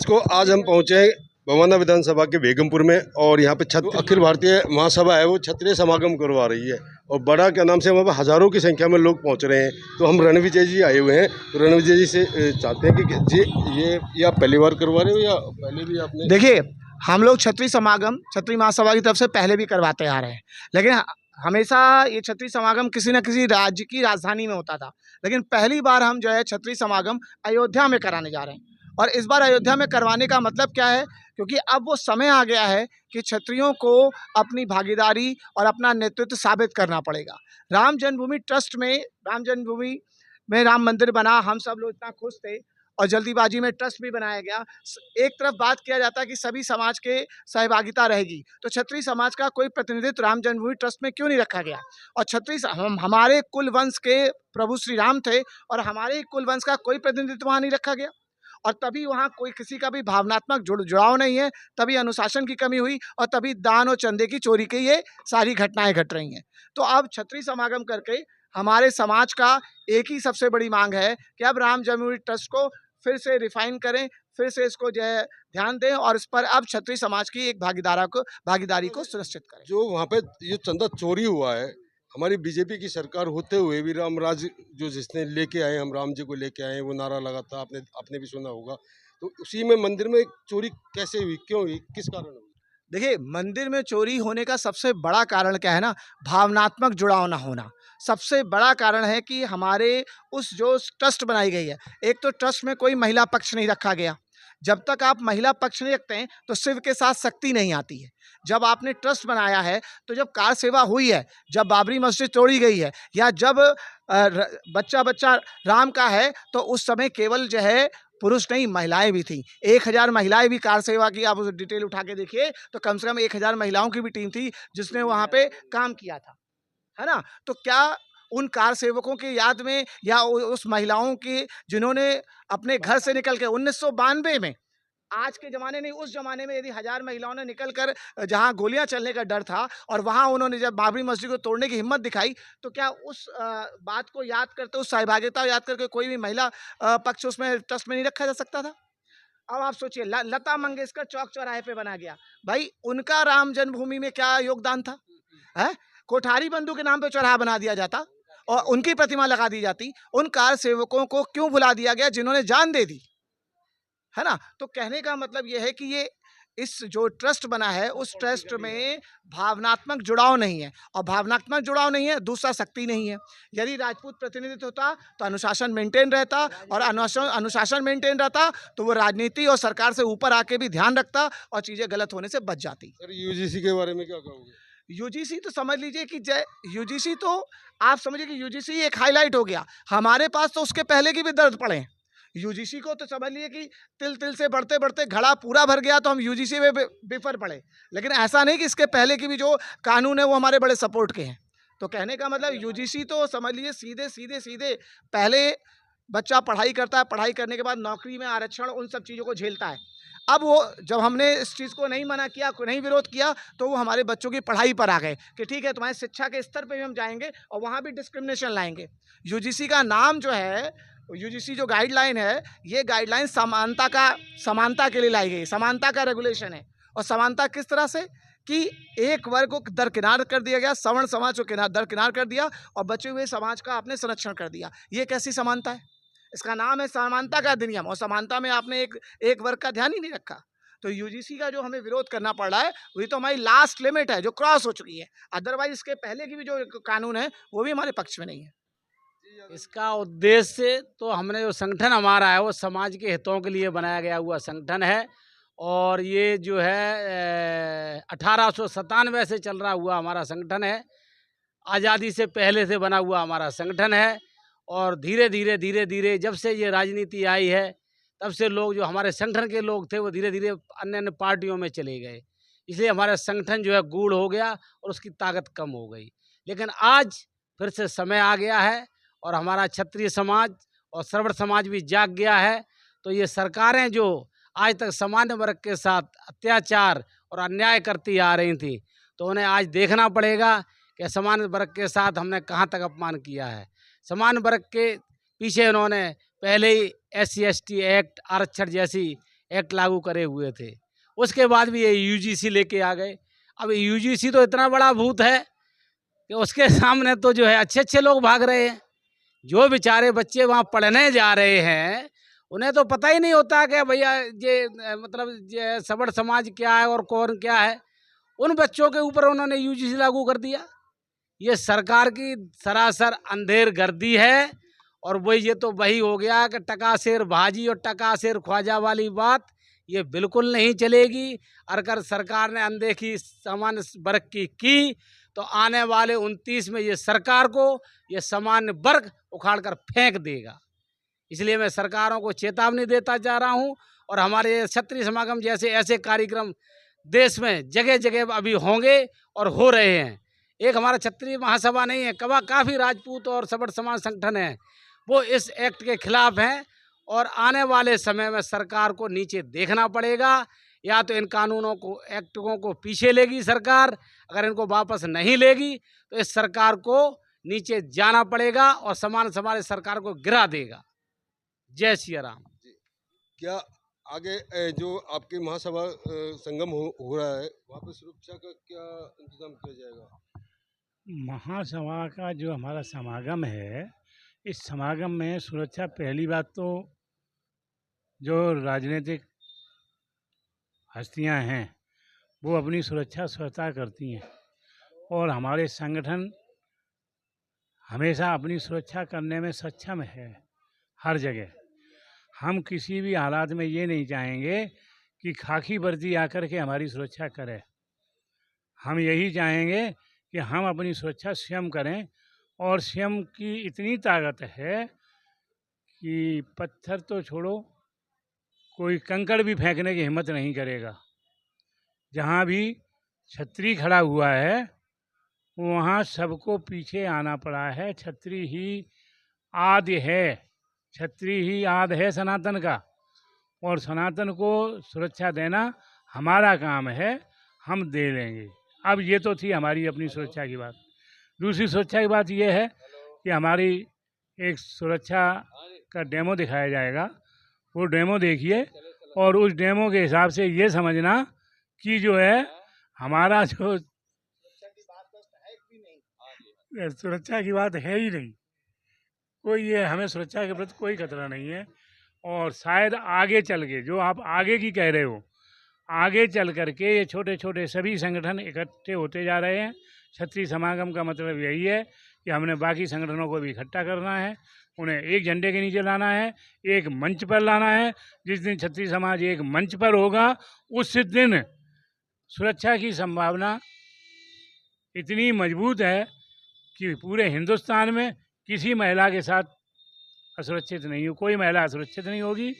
आज हम पहुंचे हैं भवाना विधानसभा के बेगमपुर में और यहाँ पे अखिल भारतीय महासभा है वो क्षत्रिय समागम करवा रही है और बड़ा क्या नाम से वहाँ पे हजारों की संख्या में लोग पहुँच रहे हैं। तो हम रणविजय जी आए हुए हैं, तो रणविजय जी से चाहते हैं कि जी ये आप पहली बार करवा रहे हो या पहले भी आपने? देखिए, हम लोग क्षत्रिय समागम क्षत्रिय महासभा की तरफ से पहले भी करवाते आ रहे हैं, लेकिन हमेशा ये क्षत्रिय समागम किसी न किसी राज्य की राजधानी में होता था। लेकिन पहली बार हम जो है क्षत्रिय समागम अयोध्या में कराने जा रहे हैं। और इस बार अयोध्या में करवाने का मतलब क्या है, क्योंकि अब वो समय आ गया है कि क्षत्रियों को अपनी भागीदारी और अपना नेतृत्व साबित करना पड़ेगा। राम जन्मभूमि ट्रस्ट में राम मंदिर बना, हम सब लोग इतना खुश थे और जल्दीबाजी में ट्रस्ट भी बनाया गया। एक तरफ बात किया जाता है कि सभी समाज के सहभागिता रहेगी, तो क्षत्रिय समाज का कोई प्रतिनिधित्व राम जन्मभूमि ट्रस्ट में क्यों नहीं रखा गया? और हमारे कुल वंश के प्रभु श्री राम थे और हमारे कुल वंश का कोई प्रतिनिधित्व वहाँ नहीं रखा गया, और तभी वहाँ कोई किसी का भी भावनात्मक जुड़ाव नहीं है, तभी अनुशासन की कमी हुई और तभी दान और चंदे की चोरी की ये सारी घटनाएं घट रही हैं। तो अब क्षत्रिय समागम करके हमारे समाज का एक ही सबसे बड़ी मांग है कि अब राम जन्मभूमि ट्रस्ट को फिर से रिफाइन करें, फिर से इसको जो है ध्यान दें और इस पर अब क्षत्रिय समाज की एक भागीदारी को सुनिश्चित करें। जो वहाँ पे ये चंदा चोरी हुआ है, हमारी बीजेपी की सरकार होते हुए भी राम राज जो जिसने लेके आए, हम राम जी को लेके आए, वो नारा लगा था, आपने भी सुना होगा। तो उसी में मंदिर में चोरी कैसे हुई, क्यों हुई, किस कारण हुई? देखिए, मंदिर में चोरी होने का सबसे बड़ा कारण क्या है ना, भावनात्मक जुड़ाव ना होना। सबसे बड़ा कारण है कि हमारे उस जो ट्रस्ट बनाई गई है, एक तो ट्रस्ट में कोई महिला पक्ष नहीं रखा गया। जब तक आप महिला पक्ष नहीं रखते हैं तो शिव के साथ शक्ति नहीं आती है। जब आपने ट्रस्ट बनाया है, तो जब कार सेवा हुई है, जब बाबरी मस्जिद तोड़ी गई है, या जब बच्चा राम का है, तो उस समय केवल जो है पुरुष नहीं, महिलाएं भी थी। 1000 महिलाएं भी कार सेवा की, आप उस डिटेल उठा के देखिए तो कम से कम 1000 महिलाओं की भी टीम थी जिसने वहां पे काम किया था, है ना? तो क्या उन कार सेवकों की याद में या उस महिलाओं की जिन्होंने अपने घर से निकल के 1992 में, आज के ज़माने नहीं, उस ज़माने में यदि 1000 महिलाओं ने निकल कर जहाँ गोलियां चलने का डर था और वहाँ उन्होंने जब बाबरी मस्जिद को तोड़ने की हिम्मत दिखाई, तो क्या उस बात को याद करते, उस सहभागिता याद करके कोई भी महिला पक्ष उसमें ट्रस्ट में नहीं रखा जा सकता था? अब आप सोचिए, लता मंगेशकर चौक चौराहे पे बना गया, भाई उनका राम जन्मभूमि में क्या योगदान था? है, कोठारी बंधु के नाम पे चौराहा बना दिया जाता और उनकी प्रतिमा लगा दी जाती। उन कार सेवकों को क्यों भुला दिया गया जिन्होंने जान दे दी, है ना? तो कहने का मतलब ये है कि ये इस जो ट्रस्ट बना है, उस ट्रस्ट में भावनात्मक जुड़ाव नहीं है, और भावनात्मक जुड़ाव नहीं है, दूसरा शक्ति नहीं है। यदि राजपूत प्रतिनिधित्व होता तो अनुशासन मेंटेन रहता, और अनुशासन मेंटेन रहता तो वो राजनीति और सरकार से ऊपर आके भी ध्यान रखता और चीज़ें गलत होने से बच जाती। सर, यूजीसी के बारे में क्या कहोगे? यूजीसी तो समझ लीजिए कि यूजीसी तो आप समझिए कि यूजीसी एक हाईलाइट हो गया। हमारे पास तो उसके पहले की भी दर्द पड़े हैं। यूजीसी को तो समझ लिए कि तिल तिल से बढ़ते बढ़ते घड़ा पूरा भर गया तो हम यूजीसी में बिफर पड़े, लेकिन ऐसा नहीं कि इसके पहले की भी जो कानून है वो हमारे बड़े सपोर्ट के हैं। तो कहने का मतलब यूजीसी तो समझ लीजिए सीधे पहले बच्चा पढ़ाई करता है, पढ़ाई करने के बाद नौकरी में आरक्षण, उन सब चीज़ों को झेलता है। अब वो जब हमने इस चीज़ को नहीं मना किया, नहीं विरोध किया, तो वो हमारे बच्चों की पढ़ाई पर आ गए कि ठीक है, तुम्हारी शिक्षा के स्तर पे भी हम जाएंगे और वहाँ भी डिस्क्रिमिनेशन लाएंगे। यूजीसी का नाम जो है, यूजीसी जो गाइडलाइन है, ये गाइडलाइन समानता के लिए लाई गई, समानता का रेगुलेशन है। और समानता किस तरह से कि एक वर्ग को दरकिनार कर दिया गया, सवर्ण समाज को दरकिनार कर दिया और बचे हुए समाज का आपने संरक्षण कर दिया। ये कैसी समानता है? इसका नाम है समानता का अधिनियम, और समानता में आपने एक वर्ग का ध्यान ही नहीं रखा। तो यूजीसी का जो हमें विरोध करना पड़ रहा है, वही तो हमारी लास्ट लिमिट है जो क्रॉस हो चुकी है। अदरवाइज इसके पहले की भी जो कानून है वो भी हमारे पक्ष में नहीं है। इसका उद्देश्य तो हमने जो संगठन हमारा है वो समाज के हितों के लिए बनाया गया हुआ संगठन है, और ये जो है 1897 से चल रहा हुआ हमारा संगठन है। आज़ादी से पहले से बना हुआ हमारा संगठन है, और धीरे धीरे जब से ये राजनीति आई है, तब से लोग जो हमारे संगठन के लोग थे वो धीरे धीरे अन्य पार्टियों में चले गए, इसलिए हमारा संगठन जो है गूढ़ हो गया और उसकी ताकत कम हो गई। लेकिन आज फिर से समय आ गया है और हमारा क्षत्रिय समाज और श्रवण समाज भी जाग गया है। तो ये सरकारें जो आज तक सामान्य वर्ग के साथ अत्याचार और अन्याय करती आ रही थी, तो उन्हें आज देखना पड़ेगा कि सामान्य वर्ग के साथ हमने कहाँ तक अपमान किया है। सामान्य वर्ग के पीछे उन्होंने पहले ही SC ST एक्ट, आरक्षण जैसी एक्ट लागू करे हुए थे। उसके बाद भी ये यूजीसी लेके आ गए। अब यूजीसी तो इतना बड़ा भूत है कि उसके सामने तो जो है अच्छे अच्छे लोग भाग रहे हैं। जो बेचारे बच्चे वहाँ पढ़ने जा रहे हैं उन्हें तो पता ही नहीं होता कि भैया ये मतलब ये सबड़ समाज क्या है और कौन क्या है। उन बच्चों के ऊपर उन्होंने यूजीसी लागू कर दिया। ये सरकार की सरासर अंधेर गर्दी है। और वही ये तो वही हो गया कि टका शेर भाजी और टका शेर ख्वाजा वाली बात ये बिल्कुल नहीं चलेगी। अगर सरकार ने अनदेखी सामान्य वर्ग की तो आने वाले 29 में ये सरकार को ये सामान्य वर्ग उखाड़ कर फेंक देगा। इसलिए मैं सरकारों को चेतावनी देता जा रहा हूँ। और हमारे क्षत्रिय समागम जैसे ऐसे कार्यक्रम देश में जगह जगह अभी होंगे और हो रहे हैं। एक हमारा क्षत्रिय महासभा नहीं है, काफ़ी राजपूत और सबड़ समाज संगठन है, वो इस एक्ट के खिलाफ हैं। और आने वाले समय में सरकार को नीचे देखना पड़ेगा। या तो इन कानूनों को एक्टों को पीछे लेगी सरकार, अगर इनको वापस नहीं लेगी तो इस सरकार को नीचे जाना पड़ेगा और समान समाज सरकार को गिरा देगा। जय सिया राम। क्या आगे जो आपकी महासभा संगम हो रहा है वहाँ पे सुरक्षा का क्या इंतजाम किया जाएगा? महासभा का जो हमारा समागम है, इस समागम में सुरक्षा पहली बात तो जो राजनीतिक हस्तियां हैं वो अपनी सुरक्षा स्वतः करती हैं और हमारे संगठन हमेशा अपनी सुरक्षा करने में सक्षम है। हर जगह हम किसी भी हालात में ये नहीं चाहेंगे कि खाकी वर्दी आकर के हमारी सुरक्षा करे। हम यही चाहेंगे कि हम अपनी सुरक्षा स्वयं करें। और स्वयं की इतनी ताकत है कि पत्थर तो छोड़ो, कोई कंकड़ भी फेंकने की हिम्मत नहीं करेगा। जहाँ भी छतरी खड़ा हुआ है वहाँ सबको पीछे आना पड़ा है। छतरी ही आदि है, छतरी ही आदि है सनातन का, और सनातन को सुरक्षा देना हमारा काम है, हम दे लेंगे। अब ये तो थी हमारी अपनी सुरक्षा की बात। दूसरी सुरक्षा की बात ये है कि हमारी एक सुरक्षा का डेमो दिखाया जाएगा। वो डेमो देखिए और उस डेमो के हिसाब से ये समझना कि जो है हमारा जो सुरक्षा की बात है ही नहीं, कोई ये हमें सुरक्षा के प्रति कोई खतरा नहीं है। और शायद आगे चल के जो आप आगे की कह रहे हो, आगे चल करके ये छोटे छोटे सभी संगठन इकट्ठे होते जा रहे हैं। क्षत्रिय समागम का मतलब यही है कि हमने बाकी संगठनों को भी इकट्ठा करना है, उन्हें एक झंडे के नीचे लाना है, एक मंच पर लाना है। जिस दिन क्षत्रिय समाज एक मंच पर होगा उस दिन सुरक्षा की संभावना इतनी मजबूत है कि पूरे हिंदुस्तान में किसी महिला के साथ असुरक्षित नहीं हो, कोई महिला असुरक्षित नहीं होगी,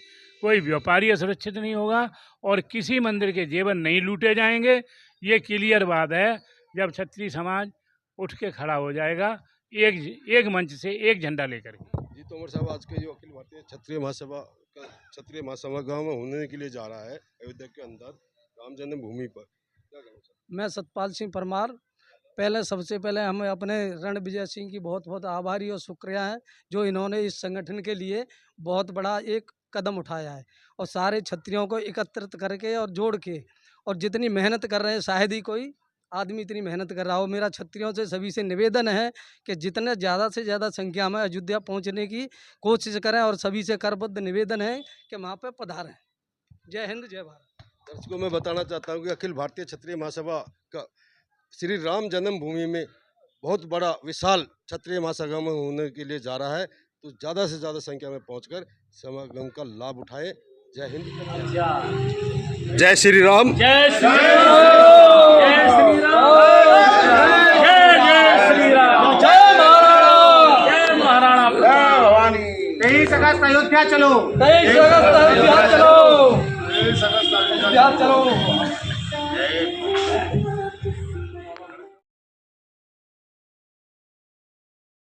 कोई व्यापारी असुरक्षित नहीं होगा और किसी मंदिर के जेवर नहीं लूटे जाएंगे। ये क्लियर बात है। जब क्षत्रिय समाज उठ के खड़ा हो जाएगा एक मंच से एक झंडा लेकर के। जी तोमर साहब, आज के जो अखिल भारतीय क्षत्रिय महासभा होने के लिए जा रहा है अयोध्या के अंदर राम जन्मभूमि पर, क्या कहना चाहते? मैं सतपाल सिंह परमार। सबसे पहले हम अपने रणविजय सिंह की बहुत बहुत आभारी और शुक्रिया है जो इन्होंने इस संगठन के लिए बहुत बड़ा एक कदम उठाया है और सारे क्षत्रियों को एकत्रित करके और जोड़ के, और जितनी मेहनत कर रहे हैं शायद ही कोई आदमी इतनी मेहनत कर रहा हो। मेरा क्षत्रियों से सभी से निवेदन है कि जितने ज़्यादा से ज़्यादा संख्या में अयोध्या पहुंचने की कोशिश करें और सभी से करबद्ध निवेदन है कि वहाँ पर पधारें। जय हिंद, जय भारत। दर्शकों मैं बताना चाहता हूँ कि अखिल भारतीय क्षत्रिय महासभा का श्री राम जन्मभूमि में बहुत बड़ा विशाल क्षत्रिय महासंगम होने के लिए जा रहा है, तो ज़्यादा से ज़्यादा संख्या में पहुंचकर समागम का लाभ उठाए। जय हिंद, जय श्री राम, जय श्री राम, जय श्री राम, जय श्री राम, जय महाराणा, जय भवानी। 23 अगस्त अयोध्या चलो, 23 अगस्त अयोध्या चलो, अयोध्या चलो।